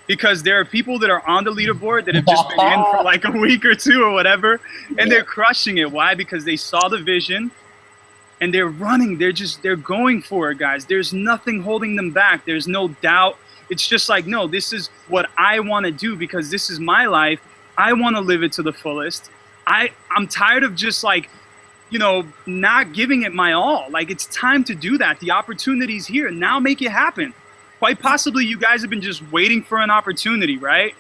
Because there are people that are on the leaderboard that have just been in for like a week or two or whatever, and they're crushing it. Why? Because they saw the vision and they're running. They're going for it, guys. There's nothing holding them back. There's no doubt. It's just like, no, this is what I want to do because this is my life. I want to live it to the fullest. I'm tired of just like, not giving it my all. Like, it's time to do that. The opportunity's here. Now make it happen. Quite possibly you guys have been just waiting for an opportunity, right?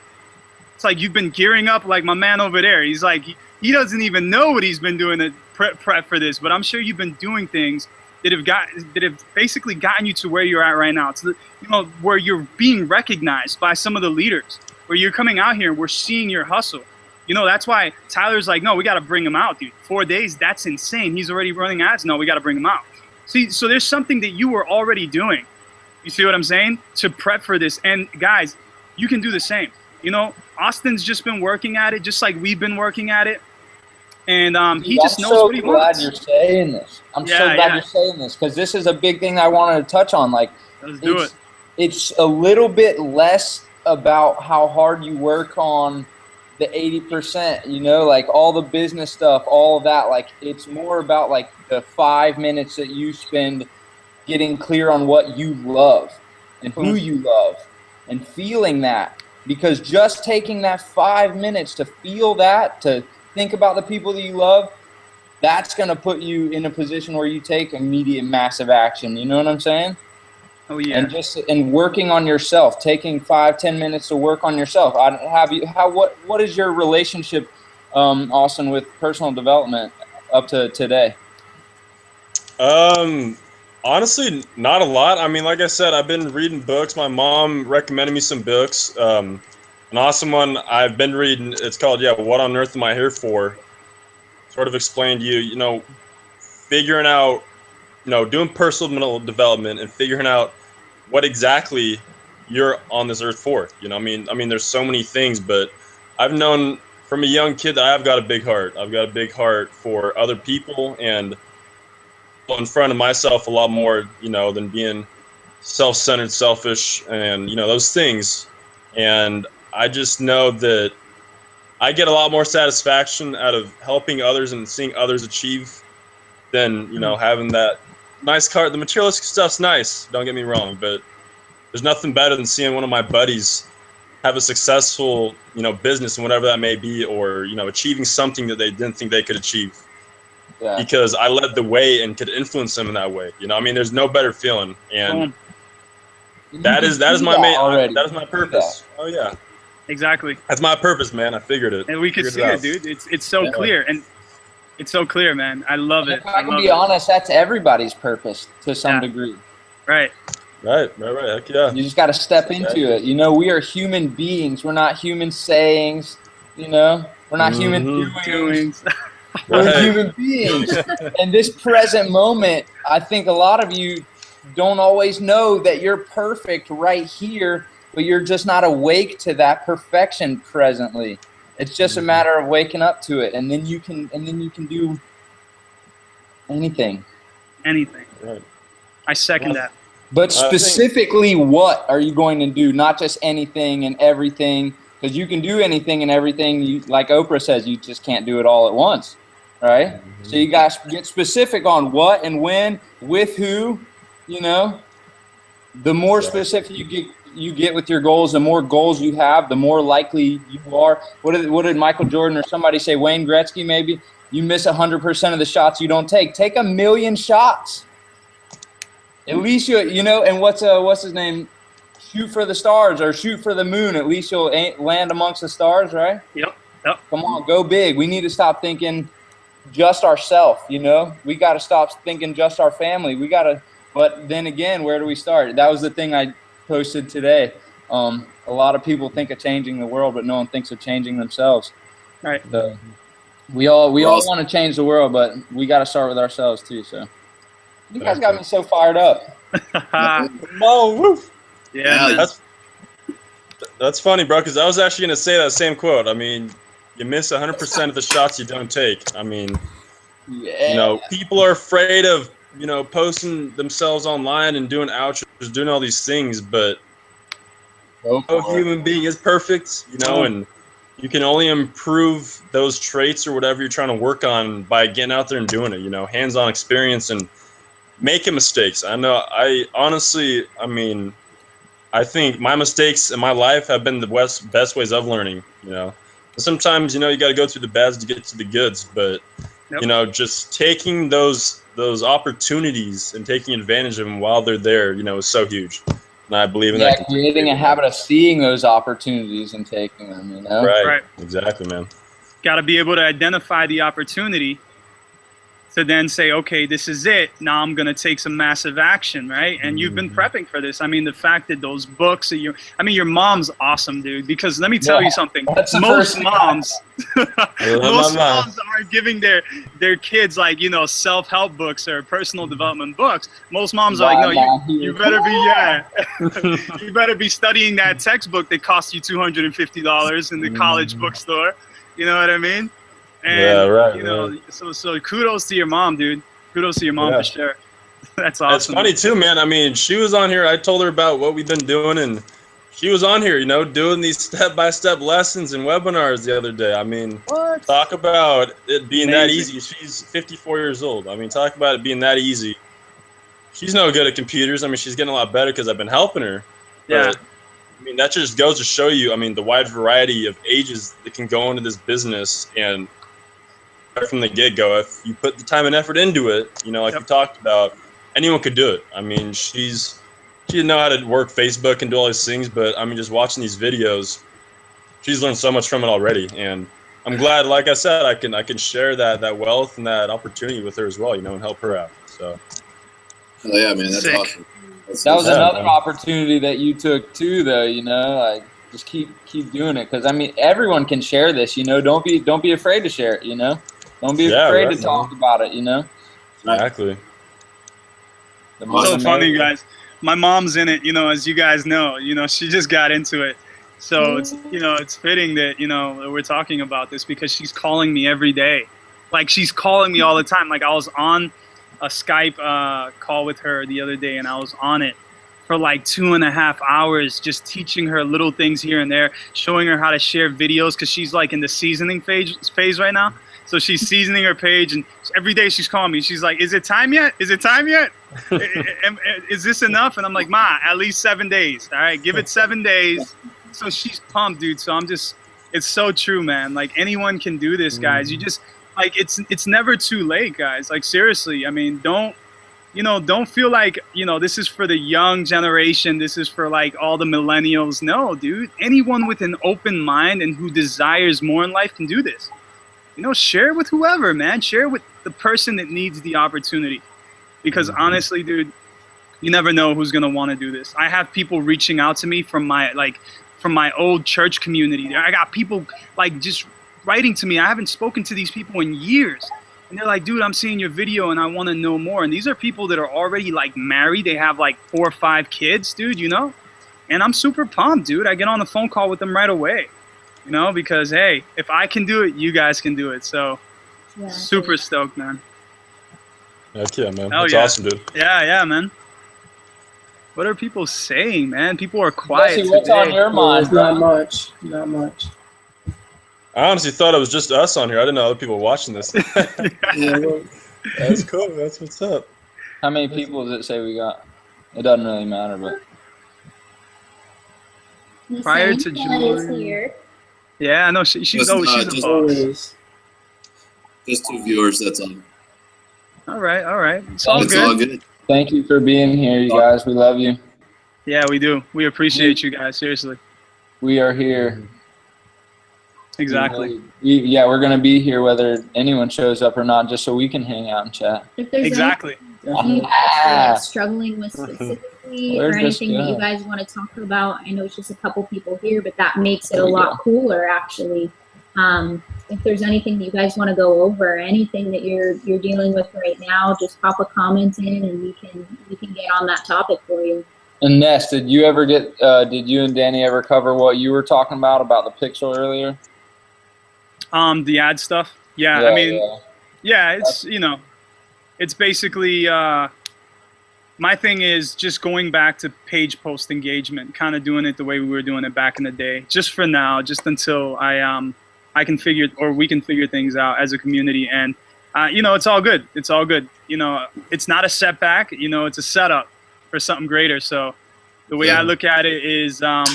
It's like you've been gearing up like my man over there. He's like, he doesn't even know what he's been doing to prep for this, but I'm sure you've been doing things that have basically gotten you to where you're at right now. To where you're being recognized by some of the leaders, where you're coming out here and we're seeing your hustle. That's why Tyler's like, no, we got to bring him out, dude. 4 days, that's insane. He's already running ads. No, we got to bring him out. See, so there's something that you were already doing. You see what I'm saying? To prep for this. And guys, you can do the same. Austin's just been working at it, just like we've been working at it. And he just knows what he wants. I'm so glad you're saying this. I'm so glad you're saying this, because this is a big thing I wanted to touch on. Like, let's do it. It's a little bit less about how hard you work on the 80%, like all the business stuff, all of that. Like, it's more about like the 5 minutes that you spend getting clear on what you love and who you love and feeling that. Because just taking that 5 minutes to feel that, to think about the people that you love, that's going to put you in a position where you take immediate massive action. You know what I'm saying? Oh yeah. And working on yourself, taking 5-10 minutes to work on yourself. What is your relationship, Austin, with personal development up to today? Honestly, not a lot. I mean, like I said, I've been reading books. My mom recommended me some books. An awesome one I've been reading, it's called, What on Earth Am I Here For? Sort of explained to you, figuring out, doing personal development and figuring out what exactly you're on this earth for. I mean, there's so many things, but I've known from a young kid that I've got a big heart. I've got a big heart for other people and in front of myself a lot more, than being self-centered, selfish, and, those things. And I just know that I get a lot more satisfaction out of helping others and seeing others achieve than, having that nice car. The materialistic stuff's nice, don't get me wrong, but there's nothing better than seeing one of my buddies have a successful, business and whatever that may be, or, achieving something that they didn't think they could achieve. Yeah. Because I led the way and could influence them in that way. There's no better feeling. And that is my main, that is my purpose. Yeah. Oh yeah. Exactly. That's my purpose, man. I figured it. And we can see it, dude. It's so clear. And it's so clear, man. I love it. If I can be honest, that's everybody's purpose to some degree. Right. Right. Heck yeah. You just got to step into it. We are human beings. We're not human sayings. We're not human doings. We're human beings. And this present moment, I think a lot of you don't always know that you're perfect right here, but you're just not awake to that perfection presently. It's just a matter of waking up to it, and then you can do Anything. Anything. Right. I second that. But specifically, what are you going to do? Not just anything and everything, because you can do anything and everything. You, like Oprah says, you just can't do it all at once, right? Mm-hmm. So you guys get specific on what and when, with who. You know, the more specific you get with your goals, the more goals you have, the more likely you are. What did Michael Jordan or somebody say? Wayne Gretzky, maybe. You miss 100% of the shots you don't take. Take 1,000,000 shots. At least you know. And what's his name? Shoot for the stars or shoot for the moon. At least you'll land amongst the stars, right? Yep. Come on, go big. We need to stop thinking just ourselves. You know, we got to stop thinking just our family. We got to. But then again, where do we start? That was the thing I posted today. A lot of people think of changing the world, but no one thinks of changing themselves. Right. So we all want to change the world, but we got to start with ourselves too. So you guys got me so fired up. No, yeah. That's funny, bro. Because I was actually gonna say that same quote. I mean, you miss 100% of the shots you don't take. I mean, you know, people are afraid of, you know, posting themselves online and doing outros, doing all these things, but no human being is perfect, you know, and you can only improve those traits or whatever you're trying to work on by getting out there and doing it, you know, hands-on experience and making mistakes. I know, I mean, I think my mistakes in my life have been the best ways of learning, you know. Sometimes, you know, you got to go through the bads to get to the goods, but, you know, just taking those opportunities and taking advantage of them while they're there, you know, is so huge. And I believe in that. Creating a habit of seeing those opportunities and taking them, you know? Right. Exactly, man. Got to be able to identify the opportunity to then say, okay, this is it. Now I'm going to take some massive action, right? And you've been prepping for this. I mean, the fact that those books, your mom's awesome, dude, because let me tell you something. Most moms aren't giving their kids, like, you know, self-help books or personal development books. Most moms are like, no, you better be, you better be studying that textbook that costs you $250 in the college bookstore. You know what I mean? And, you know, so kudos to your mom, dude. Kudos to your mom for sure. That's awesome. It's funny too, man. I mean, she was on here. I told her about what we've been doing, and she was on here, you know, doing these step-by-step lessons and webinars the other day. I mean, talk about it being that easy. She's 54 years old. I mean, talk about it being that easy. She's no good at computers. I mean, she's getting a lot better because I've been helping her. Yeah. But, I mean, that just goes to show you, I mean, the wide variety of ages that can go into this business. And from the get-go, if you put the time and effort into it, you know, like we talked about, anyone could do it. I mean, she didn't know how to work Facebook and do all these things, but I mean, just watching these videos, she's learned so much from it already. And I'm glad, like I said, I can share that wealth and that opportunity with her as well, you know, and help her out. So yeah, man, that's awesome. That was another opportunity that you took too, though, you know, like just keep doing it. Because I mean, everyone can share this, you know. Don't be afraid to share it, you know. Don't be afraid to talk about it, you know. Exactly. It's so funny, guys. My mom's in it, you know, as you guys know. You know, she just got into it. So it's, you know, it's fitting that, you know, we're talking about this because she's calling me every day. Like, she's calling me all the time. Like, I was on a Skype call with her the other day, and I was on it for like 2.5 hours, just teaching her little things here and there, showing her how to share videos, because she's like in the seasoning phase right now. So she's seasoning her page, and every day she's calling me. She's like, is it time yet? Is it time yet? Is this enough? And I'm like, Ma, at least 7 days. All right, give it 7 days. So she's pumped, dude. So it's so true, man. Like, anyone can do this, guys. You just, like, it's never too late, guys. Like, seriously, I mean, don't feel like, you know, this is for the young generation. This is for like all the millennials. No, dude, anyone with an open mind and who desires more in life can do this. You know, share it with whoever, man. Share it with the person that needs the opportunity. Because honestly, dude, you never know who's going to want to do this. I have people reaching out to me from my old church community. I got people like just writing to me. I haven't spoken to these people in years. And they're like, dude, I'm seeing your video and I want to know more. And these are people that are already like married. They have like 4 or 5 kids, dude, you know? And I'm super pumped, dude. I get on the phone call with them right away. You know, because, hey, if I can do it, you guys can do it. So, super stoked, man. Heck yeah, man. Oh, That's yeah. awesome, dude. Yeah, man. What are people saying, man? People are quiet Jesse, what's today. on your mind, Not bro? much. Not much. I honestly thought it was just us on here. I didn't know other people were watching this. Yeah, well, That's cool. That's what's up. How many people does it say we got? It doesn't really matter, but Prior to Santa is Jordan. here. Yeah, I know. She's Just, a just boss. always. Just 2 viewers, that's all. All right. It's all It's good. all good. thank you for being here, you guys. We love you. Yeah, we do. We appreciate you guys. Seriously. We are here. Exactly. We're going to be here whether anyone shows up or not, just so we can hang out and chat. If there's Exactly. anything you guys are struggling with specifically Where'd or this anything that go? you guys want to talk about, I know it's just a couple people here, but that makes it a lot cooler, actually. If there's anything that you guys want to go over, anything that you're dealing with right now, just pop a comment in, and we can get on that topic for you. And Ness, did you and Danny ever cover what you were talking about the pixel earlier? The ad stuff. Yeah, I mean, yeah, it's it's basically my thing is just going back to page post engagement, kind of doing it the way we were doing it back in the day, just for now, just until I can figure, or we can figure things out as a community. And it's all good. It's all good. It's not a setback. It's a setup for something greater. So the way I look at it is I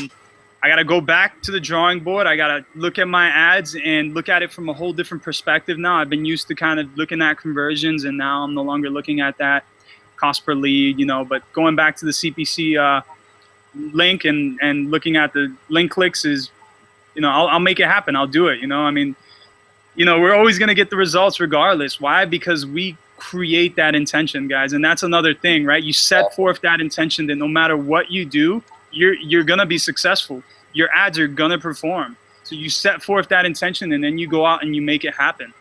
got to go back to the drawing board. I got to look at my ads and look at it from a whole different perspective now. I've been used to kind of looking at conversions, and now I'm no longer looking at that cost per lead, but going back to the CPC link and looking at the link clicks is, I'll make it happen. I'll do it. I mean, we're always going to get the results regardless. Why? Because we create that intention, guys. And that's another thing, right? You set forth that intention that no matter what you do, you're going to be successful. Your ads are going to perform. So you set forth that intention, and then you go out and you make it happen.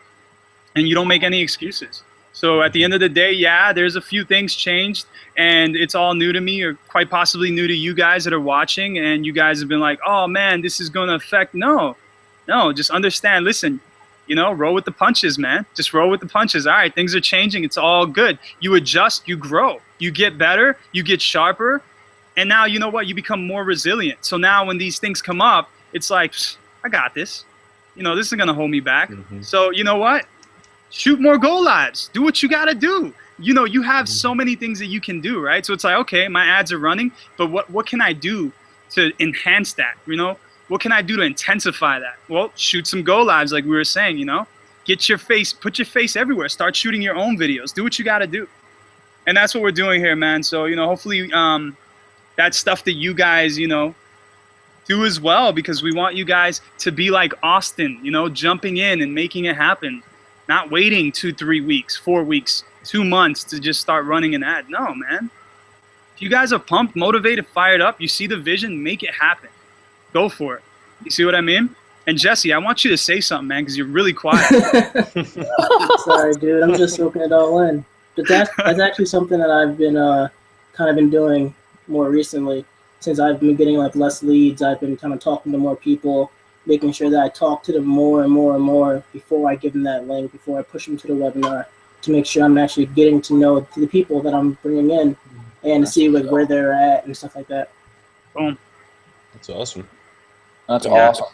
And you don't make any excuses. So at the end of the day, yeah, there's a few things changed, and it's all new to me, or quite possibly new to you guys that are watching, and you guys have been like, oh man, this is going to affect. No, just understand. Listen, roll with the punches, man. Just roll with the punches. All right, things are changing. It's all good. You adjust, you grow, you get better, you get sharper. And now, you know what? You become more resilient. So now when these things come up, it's like, I got this. This isn't going to hold me back. Mm-hmm. So you know what? Shoot more go lives. Do what you got to do. You have so many things that you can do, right? So it's like, okay, my ads are running, but what can I do to enhance that? What can I do to intensify that? Well, shoot some go lives, like we were saying, put your face everywhere. Start shooting your own videos. Do what you got to do. And that's what we're doing here, man. So, hopefully that's stuff that you guys, do as well, because we want you guys to be like Austin, jumping in and making it happen, not waiting 2, 3 weeks, 4 weeks, 2 months to just start running an ad. No, man. If you guys are pumped, motivated, fired up, you see the vision, make it happen. Go for it. You see what I mean? And Jesse, I want you to say something, man, because you're really quiet. Sorry, dude. I'm just soaking it all in. But that's actually something that I've been kind of been doing more recently. Since I've been getting less leads, I've been kind of talking to more people, making sure that I talk to them more and more and more before I give them that link, before I push them to the webinar, to make sure I'm actually getting to know the people that I'm bringing in and to see where they're at and stuff like that. Boom. That's awesome. That's awesome.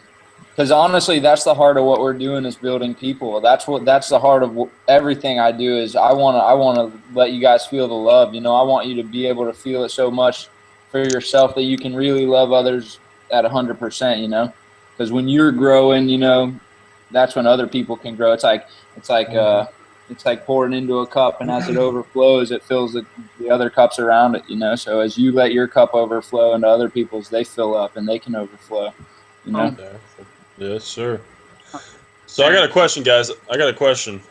Because honestly, that's the heart of what we're doing, is building people. That's the heart of everything I do. Is I want to let you guys feel the love. I want you to be able to feel it so much for yourself that you can really love others at 100%. Because when you're growing, that's when other people can grow. It's like pouring into a cup, and as it overflows, it fills the other cups around it. So as you let your cup overflow into other people's, they fill up and they can overflow. Yes, sir. So I got a question, guys. I started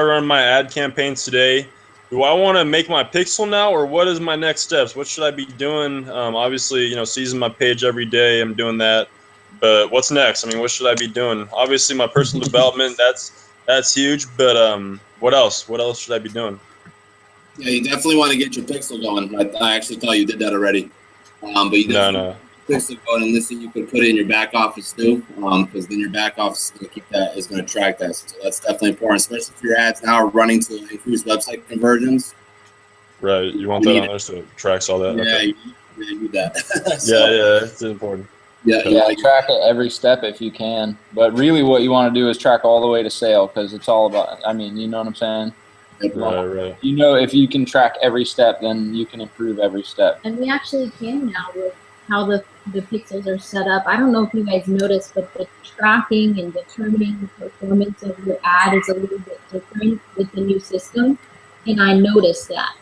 running my ad campaigns today. Do I want to make my pixel now, or what is my next steps? What should I be doing? Obviously, season my page every day. I'm doing that. But what's next? I mean, what should I be doing? Obviously, my personal development, that's huge. But what else? What else should I be doing? Yeah, you definitely want to get your pixel going. I actually thought you did that already. But you No. pixel code, and this you could put it in your back office too, because then your back office is going to keep that, is going to track that. So that's definitely important, especially if your ads now are running to increase website conversions. Right, you want that on there so it tracks all that. Yeah, Okay. you need that. Yeah, it's important. Yeah, track it every step if you can. But really, what you want to do is track all the way to sale, because it's all about. I mean, you know what I'm saying? Right. You know, if you can track every step, then you can improve every step. And we actually can now with how the pixels are set up. I don't know if you guys noticed, but the tracking and determining the performance of your ad is a little bit different with the new system, and I noticed that.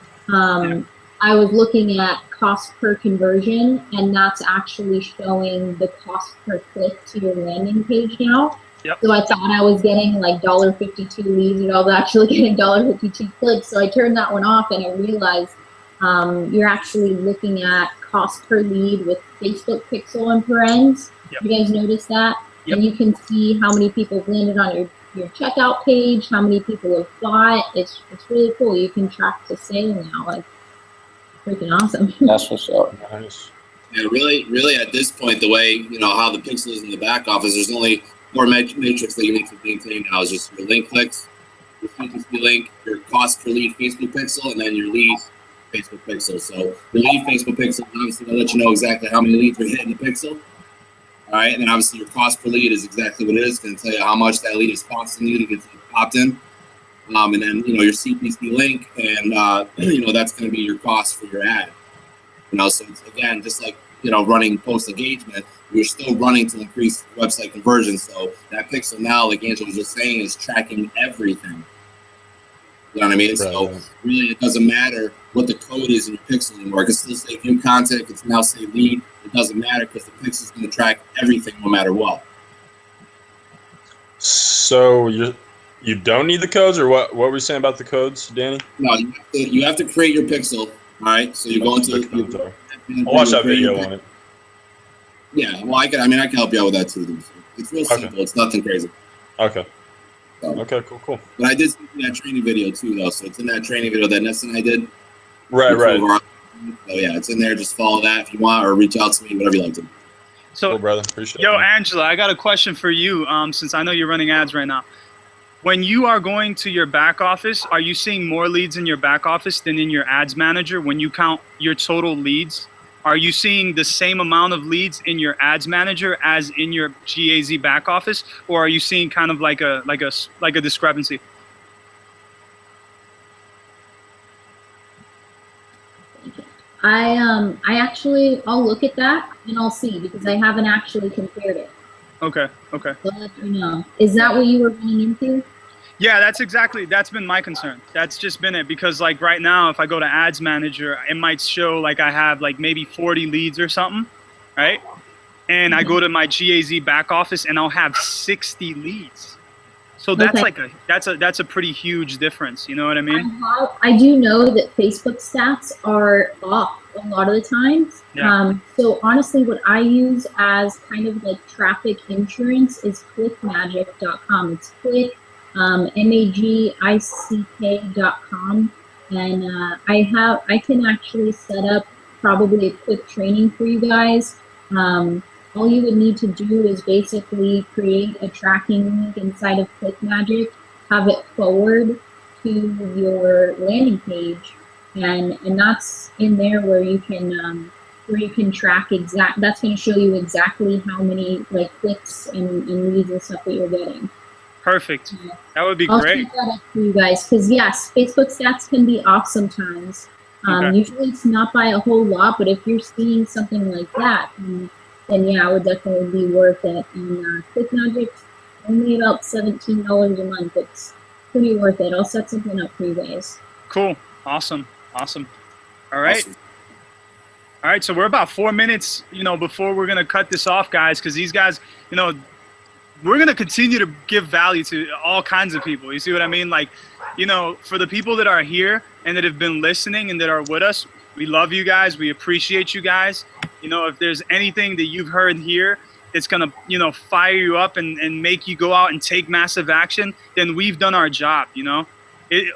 I was looking at cost per conversion, and that's actually showing the cost per click to your landing page now. Yep. So I thought I was getting like $1.52 leads, and I was actually getting $1.52 clicks. So I turned that one off, and I realized you're actually looking at cost per lead with Facebook pixel and parens. Yep. You guys notice that? Yep. And you can see how many people have landed on your checkout page, how many people have bought. It's really cool. You can track the sale now. Like, freaking awesome. That's what's up. Nice. Yeah, really at this point, the way, how the pixel is in the back office, there's only 4 matrix that you need to maintain now. Is just your link clicks, your CPC link, your cost per lead Facebook pixel, and then your lead Facebook pixel. So your lead Facebook pixel obviously will let you know exactly how many leads are hitting the pixel. All right, and then obviously your cost per lead is exactly what it is. It's going to tell you how much that lead is costing you to get popped in. And then, your CPC link, and, that's going to be your cost for your ad. So it's, again, just like, running post engagement, you're still running to increase website conversion. So that pixel now, like Angela was just saying, is tracking everything. You know what I mean? Right. So really, it doesn't matter what the code is in your pixel anymore. It can still say view content, it can now say lead. It doesn't matter because the pixel is going to track everything no matter what. So you don't need the codes, or what were we saying about the codes, Danny? No, you have to create your pixel. All right, so you go into. I'll watch that video on it. Yeah, well, I can help you out with that too. It's real simple. Okay. It's nothing crazy. Okay. So, okay, cool. But I did see that training video too, though. So it's in that training video that Ness and I did. Right. So yeah, it's in there. Just follow that if you want, or reach out to me, whatever you like to do. So, cool, brother. Appreciate it. Yo, Angela, I got a question for you. Since I know you're running ads right now. When you are going to your back office, are you seeing more leads in your back office than in your ads manager? When you count your total leads, are you seeing the same amount of leads in your ads manager as in your GAZ back office, or are you seeing kind of like a discrepancy? I'll look at that and I'll see, because I haven't actually compared it. Okay. So let you know. Is that what you were running into? Yeah, that's been my concern. That's just been it, because like right now, if I go to ads manager, it might show like I have like maybe 40 leads or something, right? And I go to my GAZ back office and I'll have 60 leads. So that's that's a pretty huge difference. You know what I mean? I do know that Facebook stats are off a lot of the times. Yeah. So honestly, what I use as kind of like traffic insurance is clickmagic.com. It's click, magick.com. And I can actually set up probably a quick training for you guys. All you would need to do is basically create a tracking link inside of ClickMagick, have it forward to your landing page, and that's in there where you can track exact. That's going to show you exactly how many like clicks and leads and stuff that you're getting. Perfect. That would be I'll great. set that up for you guys, because yes, Facebook stats can be off sometimes. Okay. Usually it's not by a whole lot, but if you're seeing something like that, then yeah, it would definitely be worth it. And ClickMagick's only about $17 a month. It's pretty worth it. I'll set something up for you guys. Cool. Awesome. All right. Awesome. All right. So we're about 4 minutes, before we're going to cut this off, guys, because these guys, we're going to continue to give value to all kinds of people. You see what I mean? Like, for the people that are here and that have been listening and that are with us, we love you guys. We appreciate you guys. If there's anything that you've heard here that's going to, fire you up and make you go out and take massive action, then we've done our job,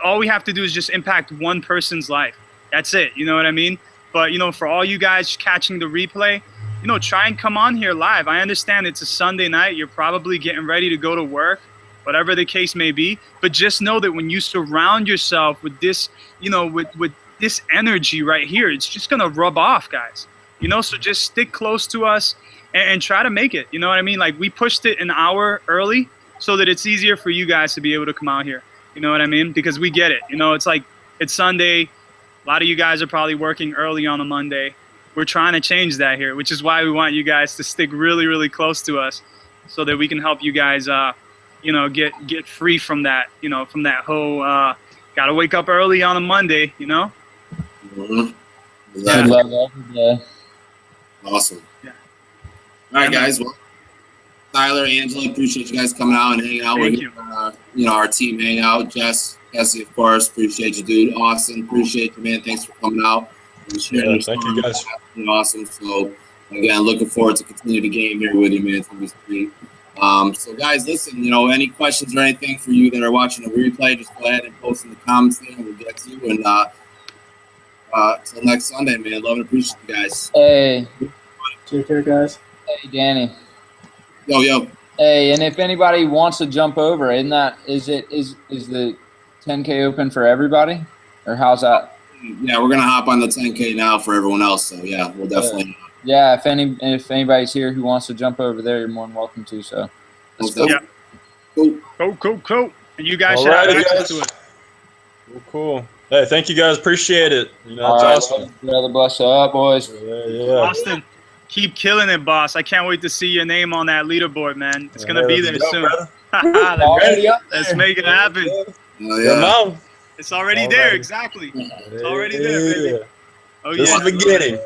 all we have to do is just impact one person's life. That's it. You know what I mean? But, for all you guys catching the replay, you know, try and come on here live. I understand it's a Sunday night. You're probably getting ready to go to work, whatever the case may be. But just know that when you surround yourself with this, you know, with this energy right here, it's just going to rub off, guys. You know, so just stick close to us and try to make it. You know what I mean? Like, we pushed it an hour early so that it's easier for you guys to be able to come out here. You know what I mean? Because we get it. You know, it's like, it's Sunday. A lot of you guys are probably working early on a Monday. We're trying to change that here, which is why we want you guys to stick really, really close to us so that we can help you guys, you know, get free from that, you know, from that whole, got to wake up early on a Monday, you know? Mm-hmm. Good luck every day. Awesome. Yeah. All right, guys. Well, Tyler, Angela, appreciate you guys coming out and hanging out. Thank with you. You know, our team hang out. Jesse, of course, appreciate you, dude. Austin, appreciate you, man. Thanks for coming out. And sharing your Thank you, guys. Awesome. So, again, looking forward to continue the game here with you, man. It's going to be sweet. So, guys, listen, you know, any questions or anything for you that are watching the replay, just go ahead and post in the comments there, and we'll get to you. And until next Sunday, man. Love and appreciate you guys. Hey. Take care, guys. Hey, Danny. Yo. Hey, and if anybody wants to jump over, is the 10K open for everybody, or how's that? Yeah, we're gonna hop on the 10K now for everyone else. So yeah, we'll definitely. Yeah, if anybody's here who wants to jump over there, you're more than welcome to. So let's go. Yeah. Cool. And you guys should have access to it. Cool. Hey, thank you guys. Appreciate it. You know, All that's right, awesome. Brother, bless up, boys. Yeah. Austin, keep killing it, boss. I can't wait to see your name on that leaderboard, man. It's gonna be there soon. Already up there. Let's make it happen. Yeah. It's already there, exactly. It's already there, baby. Oh, This yeah. is the beginning.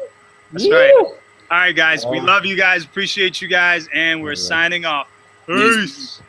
That's right. All right, guys. We love you guys. Appreciate you guys. And we're signing off. Peace.